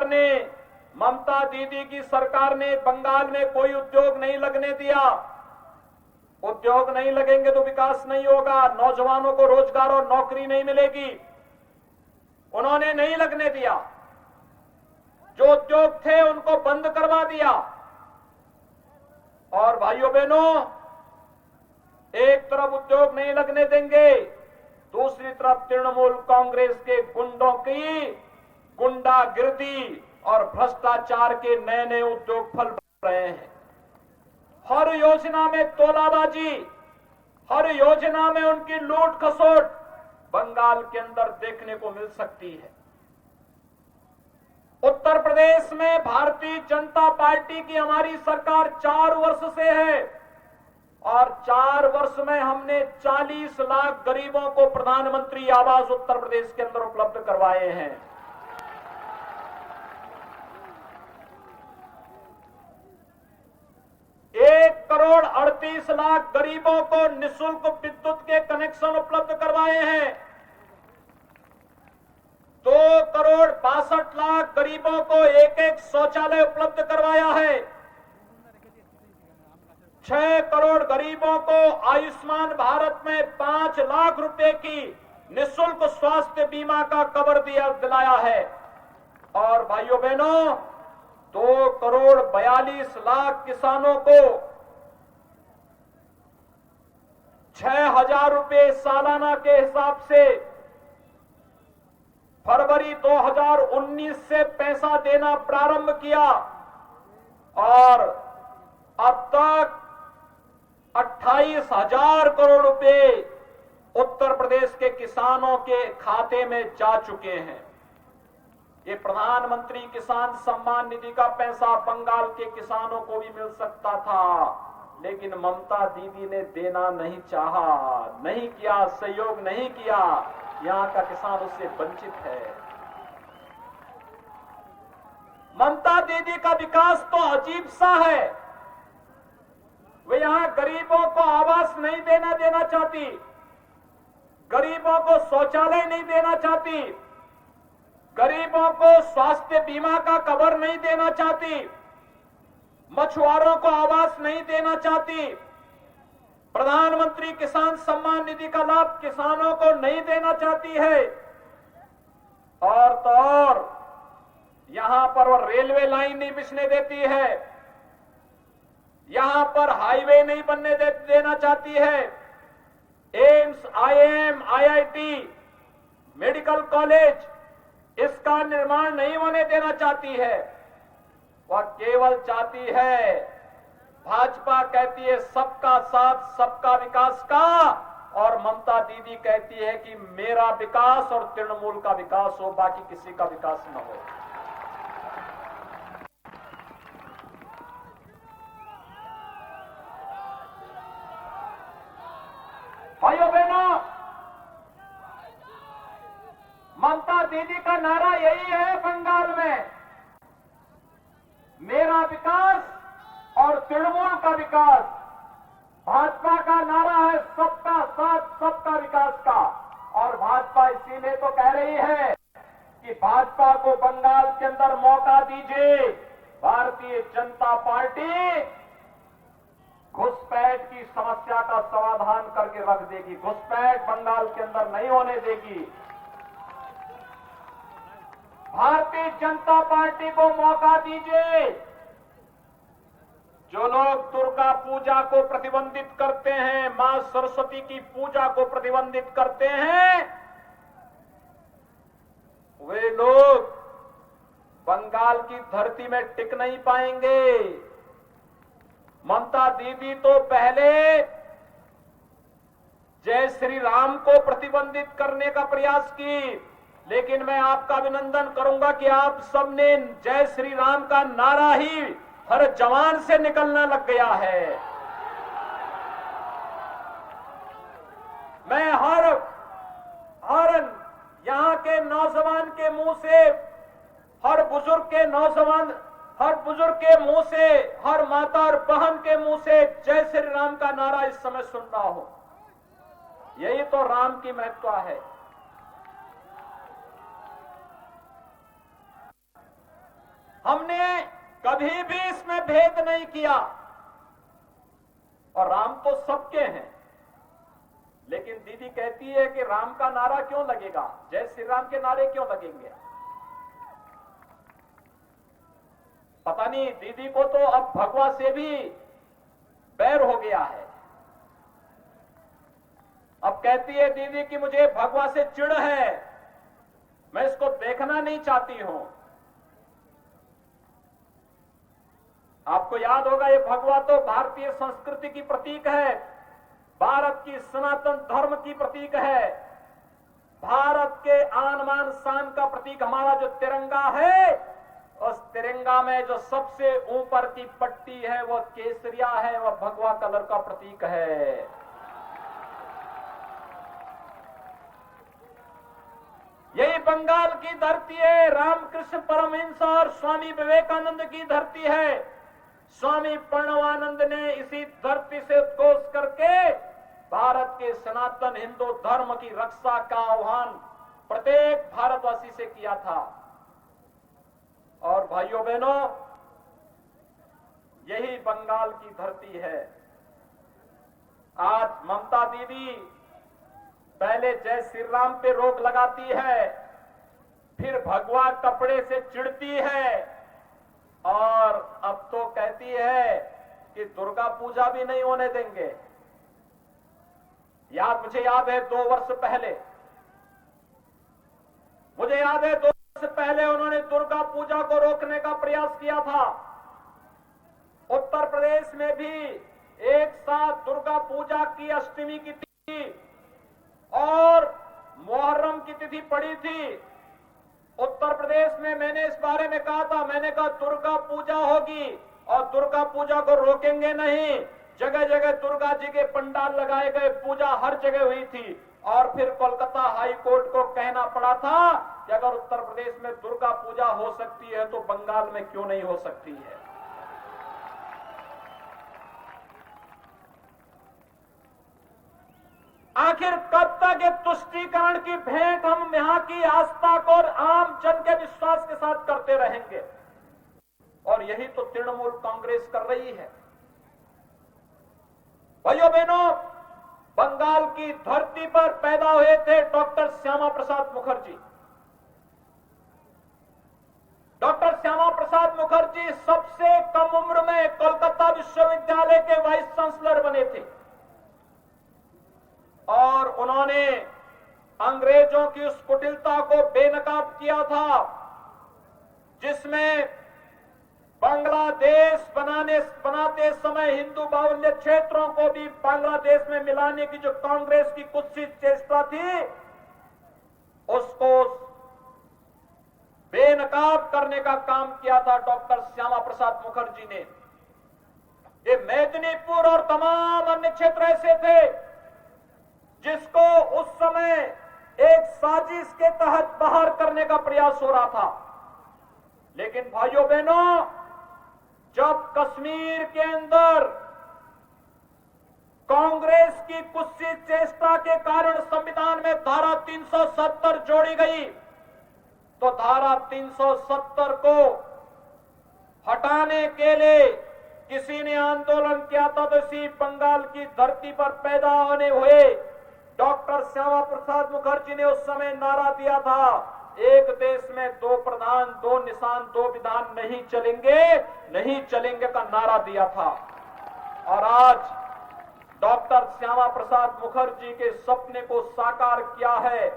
सरकार ने, ममता दीदी की सरकार ने बंगाल में कोई उद्योग नहीं लगने दिया। उद्योग नहीं लगेंगे तो विकास नहीं होगा, नौजवानों को रोजगार और नौकरी नहीं मिलेगी। उन्होंने नहीं लगने दिया, जो उद्योग थे उनको बंद करवा दिया। और भाइयों बहनों, एक तरफ उद्योग नहीं लगने देंगे, दूसरी तरफ तृणमूल कांग्रेस के गुंडों की गुंडागिर्दी और भ्रष्टाचार के नए नए उद्योग फल रहे हैं। हर योजना में तोलाबाजी, हर योजना में उनकी लूट खसोट बंगाल के अंदर देखने को मिल सकती है। उत्तर प्रदेश में भारतीय जनता पार्टी की हमारी सरकार 4 वर्ष से है और 4 वर्ष में हमने 40 लाख गरीबों को प्रधानमंत्री आवास उत्तर प्रदेश के अंदर उपलब्ध करवाए हैं। 1,38,00,000 गरीबों को निःशुल्क विद्युत के कनेक्शन उपलब्ध करवाए हैं। 2,62,00,000 गरीबों को एक शौचालय उपलब्ध करवाया है। 6 करोड़ गरीबों को आयुष्मान भारत में 5 लाख रुपए की निःशुल्क स्वास्थ्य बीमा का कवर दिलाया है। और भाइयों बहनों, 2,42,00,000 किसानों को 6,000 रुपए सालाना के हिसाब से फरवरी 2019 से पैसा देना प्रारंभ किया और अब तक 28,000 करोड़ रुपए उत्तर प्रदेश के किसानों के खाते में जा चुके हैं। ये प्रधानमंत्री किसान सम्मान निधि का पैसा बंगाल के किसानों को भी मिल सकता था, लेकिन ममता दीदी ने देना नहीं चाहा, नहीं किया, सहयोग नहीं किया। यहां का किसान उससे वंचित है। ममता दीदी का विकास तो अजीब सा है। वे यहां गरीबों को आवास नहीं देना चाहती, गरीबों को शौचालय नहीं देना चाहती, गरीबों को स्वास्थ्य बीमा का कवर नहीं देना चाहती, मछुआरों को आवास नहीं देना चाहती, प्रधानमंत्री किसान सम्मान निधि का लाभ किसानों को नहीं देना चाहती है। और तो और यहां पर वो रेलवे लाइन नहीं बिछने देती है, यहां पर हाईवे नहीं बनने देना चाहती है, AIIMS, IIM, IIT, medical college इसका निर्माण नहीं होने देना चाहती है। वह केवल चाहती है, भाजपा कहती है सबका साथ सबका विकास का, और ममता दीदी कहती है कि मेरा विकास और तृणमूल का विकास हो, बाकी किसी का विकास न हो। भाइयों बहनों, ममता दीदी का नारा यही है बंगाल में, मेरा विकास और तृणमूल का विकास। भाजपा का नारा है सबका साथ सबका विकास का, और भाजपा इसीलिए तो कह रही है कि भाजपा को बंगाल के अंदर मौका दीजिए। भारतीय जनता पार्टी घुसपैठ की समस्या का समाधान करके रख देगी, घुसपैठ बंगाल के अंदर नहीं होने देगी। भारतीय जनता पार्टी को मौका दीजिए। जो लोग दुर्गा पूजा को प्रतिबंधित करते हैं, मां सरस्वती की पूजा को प्रतिबंधित करते हैं, वे लोग बंगाल की धरती में टिक नहीं पाएंगे। ममता दीदी तो पहले जय श्री राम को प्रतिबंधित करने का प्रयास की, लेकिन मैं आपका अभिनंदन करूंगा कि आप सबने जय श्री राम का नारा ही हर जवान से निकलना लग गया है। मैं हर यहां के नौजवान के मुंह से, हर बुजुर्ग के मुंह से, हर माता और बहन के मुंह से जय श्री राम का नारा इस समय सुन रहा हूं। यही तो राम की महत्ता है। हमने कभी भी इसमें भेद नहीं किया और राम तो सबके हैं। लेकिन दीदी कहती है कि राम का नारा क्यों लगेगा, जय श्री राम के नारे क्यों लगेंगे। पता नहीं दीदी को तो अब भगवा से भी बैर हो गया है। अब कहती है दीदी कि मुझे भगवा से चिढ़ है, मैं इसको देखना नहीं चाहती हूं। आपको याद होगा ये भगवा तो भारतीय संस्कृति की प्रतीक है, भारत की सनातन धर्म की प्रतीक है, भारत के आन बान शान का प्रतीक। हमारा जो तिरंगा है, उस तिरंगा में जो सबसे ऊपर की पट्टी है वो केसरिया है, वह भगवा कलर का प्रतीक है। यही बंगाल की धरती है, रामकृष्ण परमहंस और स्वामी विवेकानंद की धरती है। स्वामी प्रणवानंद ने इसी धरती से उद्घोष करके भारत के सनातन हिंदू धर्म की रक्षा का आह्वान प्रत्येक भारतवासी से किया था। और भाइयों बहनों, यही बंगाल की धरती है। आज ममता दीदी पहले जय श्री राम पे रोक लगाती है, फिर भगवा कपड़े से चिढ़ती है और अब तो कहती है कि दुर्गा पूजा भी नहीं होने देंगे। मुझे याद है 2 वर्ष पहले, उन्होंने दुर्गा पूजा को रोकने का प्रयास किया था। उत्तर प्रदेश में भी एक साथ दुर्गा पूजा की अष्टमी की तिथि और मुहर्रम की तिथि पड़ी थी। उत्तर प्रदेश में मैंने इस बारे में कहा था, मैंने कहा दुर्गा पूजा होगी और दुर्गा पूजा को रोकेंगे नहीं। जगह जगह दुर्गा जी के पंडाल लगाए गए, पूजा हर जगह हुई थी। और फिर कोलकाता हाई कोर्ट को कहना पड़ा था कि अगर उत्तर प्रदेश में दुर्गा पूजा हो सकती है तो बंगाल में क्यों नहीं हो सकती है। आखिर कब तक ये तुष्टीकरण की भेंट हम यहां की आस्था को और आम जन के विश्वास के साथ करते रहेंगे। और यही तो तृणमूल कांग्रेस कर रही है। भाइयों बहनों, बंगाल की धरती पर पैदा हुए थे डॉक्टर श्यामा प्रसाद मुखर्जी। डॉक्टर श्यामा प्रसाद मुखर्जी सबसे कम उम्र में कोलकाता विश्वविद्यालय के वाइस चांसलर बने थे और उन्होंने अंग्रेजों की उस कुटिलता को बेनकाब किया था जिसमें बांग्लादेश बनाते समय हिंदू बाहुल्य क्षेत्रों को भी बांग्लादेश में मिलाने की जो कांग्रेस की कुत्सित चेष्टा थी, उसको बेनकाब करने का काम किया था डॉक्टर श्यामा प्रसाद मुखर्जी ने। ये मेदिनीपुर और तमाम अन्य क्षेत्र ऐसे थे जिसको उस समय एक साजिश के तहत बाहर करने का प्रयास हो रहा था। लेकिन भाइयों बहनों, जब कश्मीर के अंदर कांग्रेस की कुत्सित चेष्टा के कारण संविधान में धारा 370 जोड़ी गई, तो धारा 370 को हटाने के लिए किसी ने आंदोलन किया था। तो इसी बंगाल की धरती पर पैदा होने हुए डॉक्टर श्यामा प्रसाद मुखर्जी ने उस समय नारा दिया था, एक देश में 2 प्रधान 2 निशान 2 विधान नहीं चलेंगे का नारा दिया था। और आज डॉक्टर श्यामा प्रसाद मुखर्जी के सपने को साकार किया है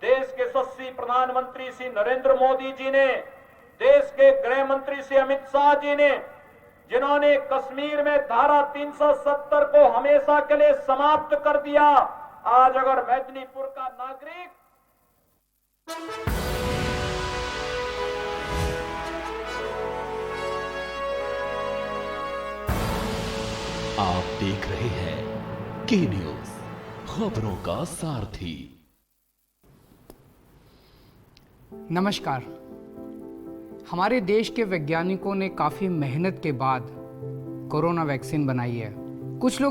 देश के यशस्वी प्रधानमंत्री श्री नरेंद्र मोदी जी ने, देश के गृह मंत्री श्री अमित शाह जी ने, जिन्होंने कश्मीर में धारा 370 को हमेशा के लिए समाप्त कर दिया। आज अगर मेदिनीपुर का नागरिक आप देख रहे हैं के न्यूज, खबरों का सारथी। नमस्कार। हमारे देश के वैज्ञानिकों ने काफी मेहनत के बाद कोरोना वैक्सीन बनाई है। कुछ लोग